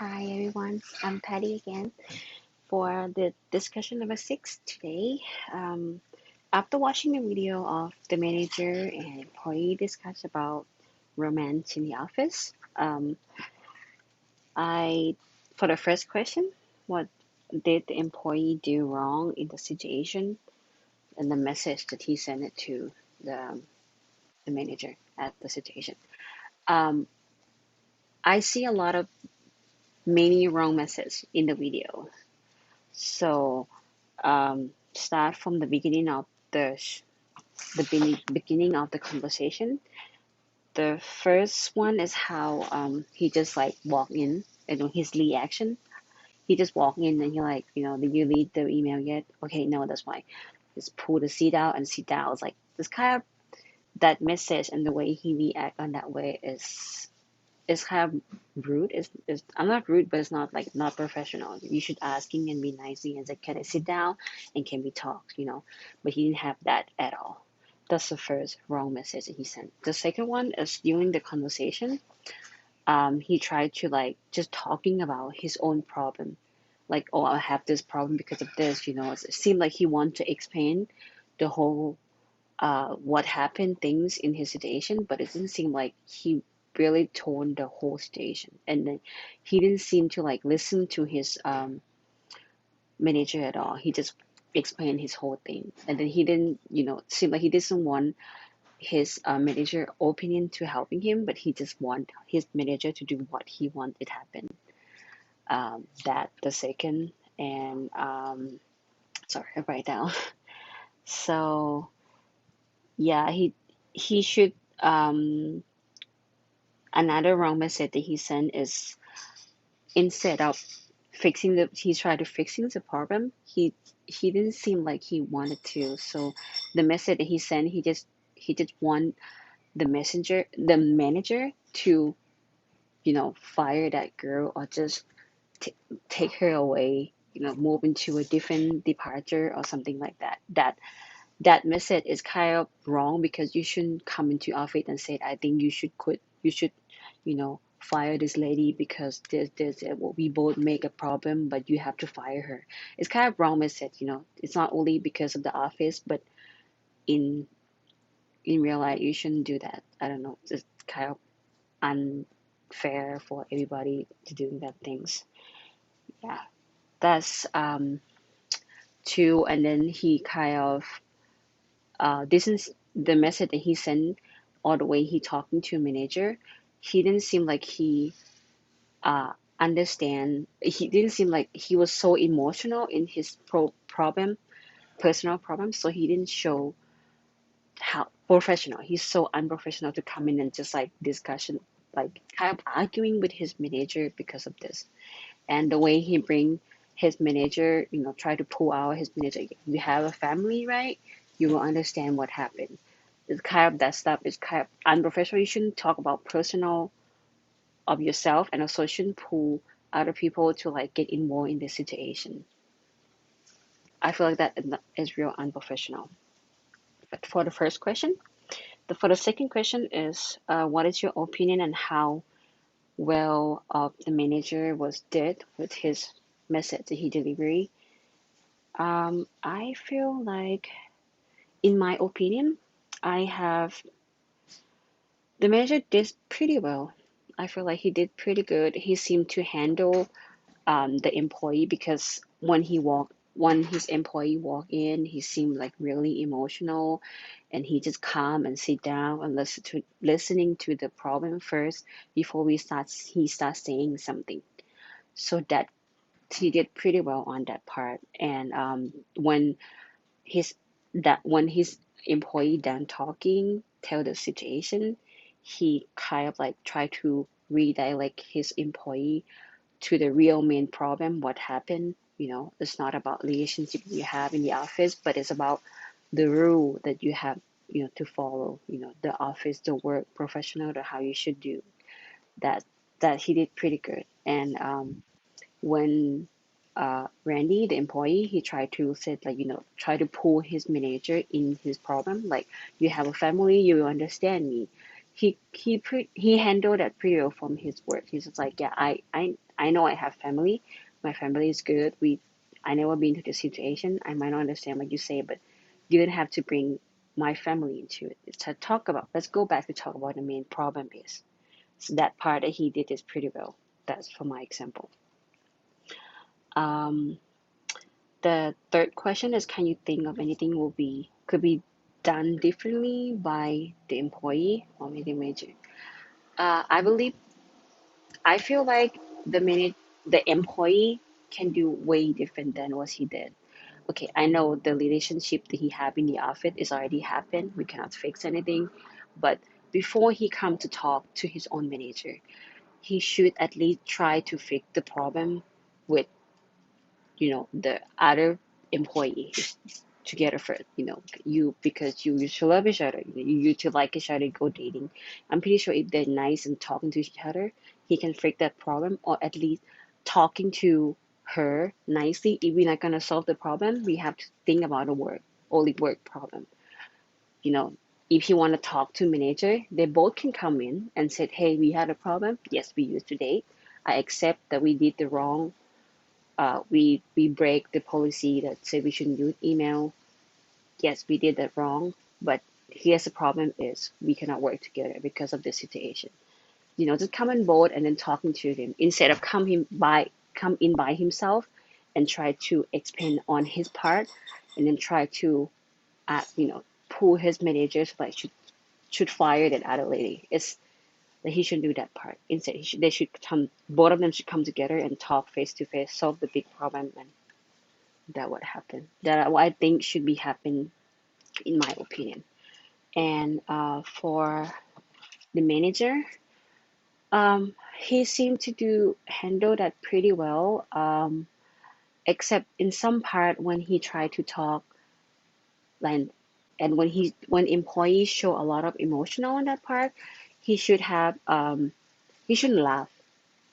Hi everyone, I'm Patty again for the discussion number 6 today. Um, After watching the video of the manager and employee discuss about romance in the office, I for the first question, what did the employee do wrong in the situation and the message that he sent it to the manager at the situation? Um, I see a lot of many wrong messages in the video. So start from the beginning of beginning of the conversation. The first one is how he just like walk in and his reaction. He just walk in and he like, did you read the email yet? Okay, no, that's why. Just pull the seat out and sit down. It's like this kind of that message and the way he react on that way is kind of rude. Is I'm not rude, but it's not like not professional. You should asking and be nicely and say, can I sit down and can we talk? But he didn't have that at all. That's the first wrong message that he sent. The second one is during the conversation, he tried to like just talking about his own problem, like, oh, I have this problem because of this. It seemed like he wanted to explain the whole what happened things in his situation, but it didn't seem like he really told the whole situation. And then he didn't seem to like listen to his manager at all. He just explained his whole thing, and then he didn't, seem like he doesn't want his manager opinion to helping him, but he just want his manager to do what he wanted happen. That the second, and sorry, I write down. So yeah, he should another wrong message that he sent is instead of he tried to fixing the problem. He didn't seem like he wanted to. So the message that he sent, he just want the manager to fire that girl or just t- take her away. Move into a different departure or something like that. That message is kind of wrong because you shouldn't come into office and say, I think you should quit. You should, fire this lady because well, we both make a problem, but you have to fire her. It's kind of wrong message. It's not only because of the office, but in real life, you shouldn't do that. I don't know. It's kind of unfair for everybody to do that things. Yeah, that's two. And then he kind of this is the message that he sent or the way he talking to a manager. He didn't seem like he understand. He didn't seem like he was so emotional in his personal problem. So he didn't show how professional. He's so unprofessional to come in and just like discussion, like kind of arguing with his manager because of this. And the way he bring his manager, try to pull out his manager. You have a family, right? You will understand what happened. It's kind of that stuff is kind of unprofessional. You shouldn't talk about personal of yourself, and also shouldn't pull other people to like get involved in the situation. I feel like that is real unprofessional. But for the first question, for the second question is, what is your opinion on how well the manager was did with his message that he delivered? I feel like, in my opinion, I have the manager did pretty well. I feel like he did pretty good. He seemed to handle the employee because when his employee walked in, he seemed like really emotional, and he just calm and sit down and listening to the problem first before he starts saying something. So that he did pretty well on that part. And his when his employee done talking, tell the situation, he kind of like try to redirect his employee to the real main problem, what happened. It's not about relationship you have in the office, but it's about the rule that you have, to follow. The office, the work, professional, the how you should do that. That he did pretty good. And when Randy, the employee, he tried to said like, try to pull his manager in his problem. Like, you have a family, you will understand me. he handled that pretty well from his work. He's just like, yeah, I know I have family. My family is good. I never been to this situation. I might not understand what you say, but you didn't have to bring my family into it. It's to talk about. Let's go back to talk about the main problem is. So that part that he did is pretty well. That's for my example. Um, the third question is, can you think of anything will be could be done differently by the employee or maybe manager? I believe I feel like the employee can do way different than what he did. Okay, I know the relationship that he have in the office is already happened. We cannot fix anything, but before he come to talk to his own manager, he should at least try to fix the problem with the other employees together first. You because you used to love each other, you used to like each other, go dating. I'm pretty sure if they're nice and talking to each other, he can fix that problem, or at least talking to her nicely. If we're not gonna solve the problem, we have to think about a work only work problem. you know if you want to talk to manager, they both can come in and say, hey, we had a problem. Yes, we used to date. I accept that we did the wrong. We break the policy that say we shouldn't use email. Yes, we did that wrong, but here's the problem is we cannot work together because of this situation. Just come on board and then talking to him instead of come in by himself and try to explain on his part, and then try to pull his managers like should fire that other lady. It's that he shouldn't do that part. Instead, they should come. Both of them should come together and talk face to face, solve the big problem, and that what happened. That what I think should be happen in my opinion. And for the manager, he seemed to do handle that pretty well. Except in some part when he tried to talk, like, and when employees show a lot of emotional on that part, he should have he shouldn't laugh.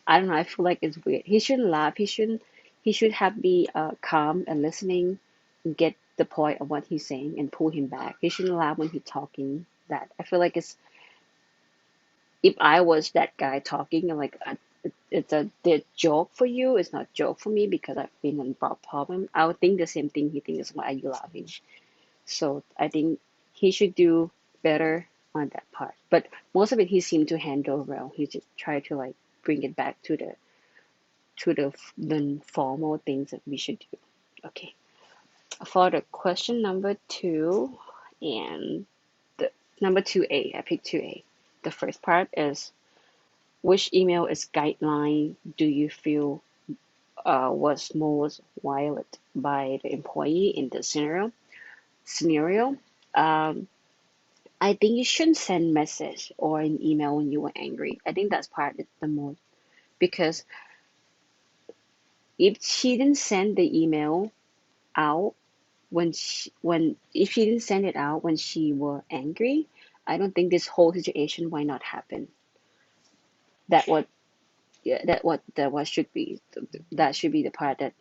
I don't know. I feel like it's weird. He shouldn't laugh. He should have be calm and listening, and get the point of what he's saying and pull him back. He shouldn't laugh when he's talking. That I feel like it's if I was that guy talking and like it's a joke for you, it's not joke for me because I've been in problem. I would think the same thing he thinks. Why are you laughing? So I think he should do better on that part. But most of it he seemed to handle well. He just tried to like bring it back to the formal things that we should do. Okay. For the question number two and the number 2A, I picked 2A. The first part is, which email is guideline do you feel was most violated by the employee in the scenario? Um, I think you shouldn't send message or an email when you were angry. I think that's part is the most because if she didn't send the email out when if she didn't send it out when she were angry, I don't think this whole situation might not happen. That what yeah, that what should be that should be the part that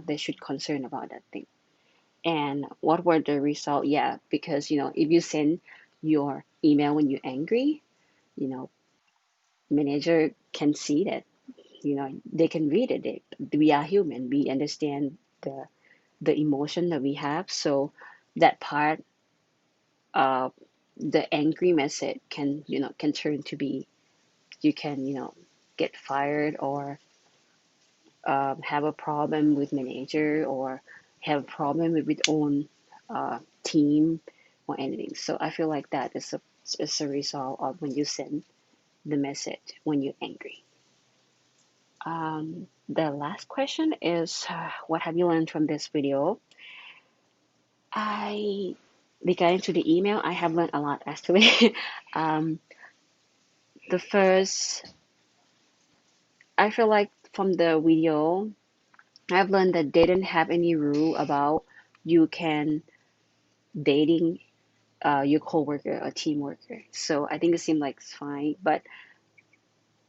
they should concern about that thing. And what were the result? Yeah, because if you send your email when you're angry, you know manager can see that. They can read it. We are human. We understand the emotion that we have. So that part, uh, the angry message can turn to be you can get fired, or have a problem with manager, or have a problem with own team or anything. So I feel like that is a result of when you send the message when you're angry. The last question is, what have you learned from this video? I Regarding to the email, I have learned a lot actually. um, the first, I feel like from the video, I've learned that they didn't have any rule about you can dating your coworker or team worker. So I think it seemed like it's fine, but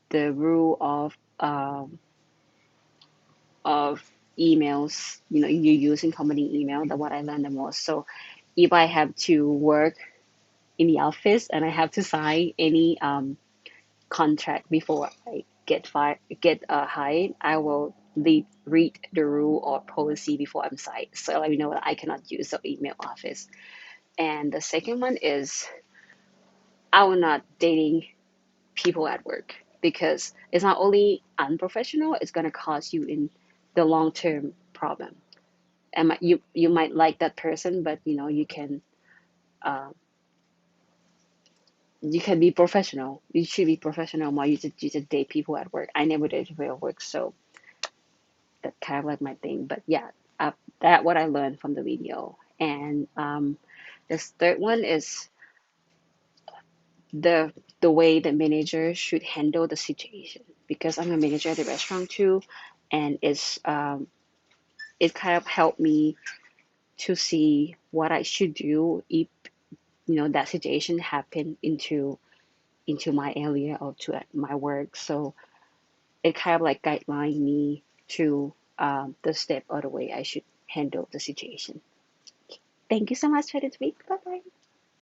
the rule of emails, you using company email, that what I learned the most. So if I have to work in the office and I have to sign any contract before I get hired, I will read the rule or policy before I'm signed. So let me know that I cannot use the email office. And the second one is I will not dating people at work because it's not only unprofessional, it's gonna cause you in the long term problem. And you might like that person, but uh, you can be professional. You should be professional while you just date people at work. I never dated people at work, so that's kind of like my thing. But yeah, that what I learned from the video. And this third one is the the way the manager should handle the situation because I'm a manager at the restaurant too, and it kind of helped me to see what I should do if that situation happened into my area or to my work. So it kind of like guideline me to the step or the way I should handle the situation. Thank you so much for this week. Bye bye.